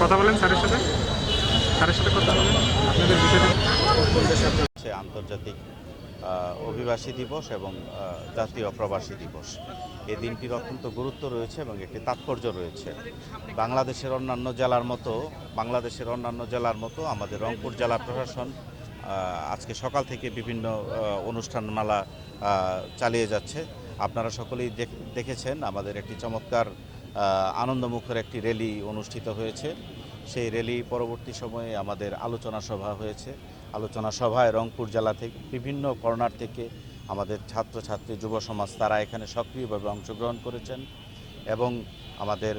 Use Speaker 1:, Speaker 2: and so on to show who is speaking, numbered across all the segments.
Speaker 1: কথা বলেন স্যারের সাথে, কথা বলেন আপনাদের বিষয়টা।
Speaker 2: আন্তর্জাতিক অভিবাসী দিবস এবং জাতীয় প্রবাসী দিবস, এই দিনটির অত্যন্ত গুরুত্ব রয়েছে এবং একটি তাৎপর্য রয়েছে। বাংলাদেশের অন্যান্য জেলার মতো আমাদের রংপুর জেলা প্রশাসন আজকে সকাল থেকে বিভিন্ন অনুষ্ঠানমালা চালিয়ে যাচ্ছে। আপনারা সকলেই দেখেছেন আমাদের একটি চমৎকার আনন্দমুখর একটি র্যালি অনুষ্ঠিত হয়েছে। সেই র্যালি পরবর্তী সময়ে আমাদের আলোচনা সভা হয়েছে। আলোচনা সভায় রংপুর জেলা থেকে বিভিন্ন কর্নার থেকে আমাদের ছাত্রছাত্রী যুব সমাজ তারা এখানে সক্রিয়ভাবে অংশগ্রহণ করেছেন এবং আমাদের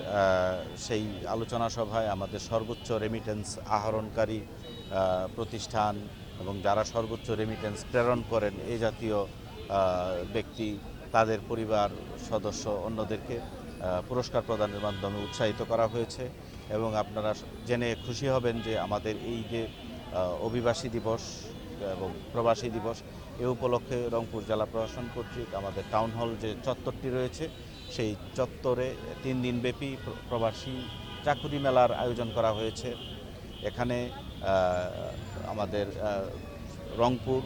Speaker 2: সেই আলোচনা সভায় আমাদের সর্বোচ্চ রেমিটেন্স আহরণকারী প্রতিষ্ঠান এবং যারা সর্বোচ্চ রেমিটেন্স প্রেরণ করেন এই জাতীয় ব্যক্তি, তাদের পরিবার সদস্য, অন্যদেরকে পুরস্কার প্রদানের মাধ্যমে উৎসাহিত করা হয়েছে। এবং আপনারা জেনে খুশি হবেন যে আমাদের এই যে অভিবাসী দিবস এবং প্রবাসী দিবস, এ উপলক্ষে রংপুর জেলা প্রশাসন কর্তৃক আমাদের টাউন হল যে চত্বরটি রয়েছে সেই চত্বরে 3 দিনব্যাপী প্রবাসী চাকুরি মেলার আয়োজন করা হয়েছে। এখানে আমাদের রংপুর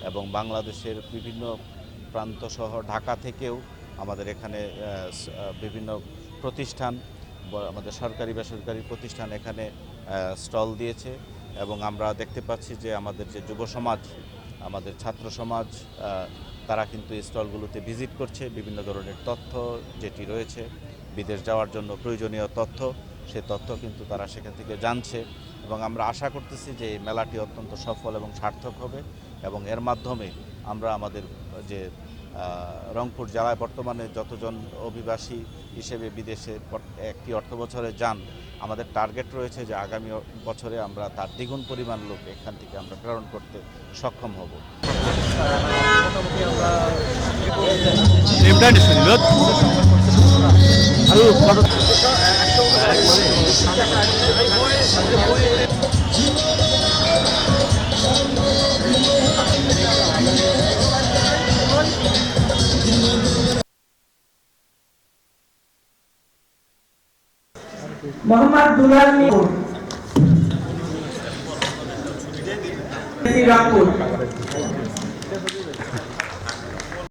Speaker 2: এবং বাংলাদেশের বিভিন্ন প্রান্ত সহ ঢাকা থেকেও আমাদের এখানে বিভিন্ন প্রতিষ্ঠান, আমাদের সরকারি বেসরকারি প্রতিষ্ঠান এখানে স্টল দিয়েছে এবং আমরা দেখতে পাচ্ছি যে আমাদের যে যুব সমাজ, আমাদের ছাত্র সমাজ, তারা কিন্তু এই স্টলগুলোতে ভিজিট করছে। বিভিন্ন ধরনের তথ্য যেটি রয়েছে বিদেশ যাওয়ার জন্য প্রয়োজনীয় তথ্য, সে তথ্য কিন্তু তারা সেখান থেকে জানছে এবং আমরা আশা করতেছি যে এই মেলাটি অত্যন্ত সফল এবং সার্থক হবে এবং এর মাধ্যমে আমরা আমাদের যে রংপুর জেলায় বর্তমানে যতজন অভিবাসী হিসেবে বিদেশে একটি অর্থবছরে যান, আমাদের টার্গেট রয়েছে যে আগামী বছরে আমরা তার দ্বিগুণ পরিমাণ লোক এখান থেকে আমরা প্রেরণ করতে সক্ষম হব।
Speaker 3: মোহাম্মদ দুলাল মির রংপুর।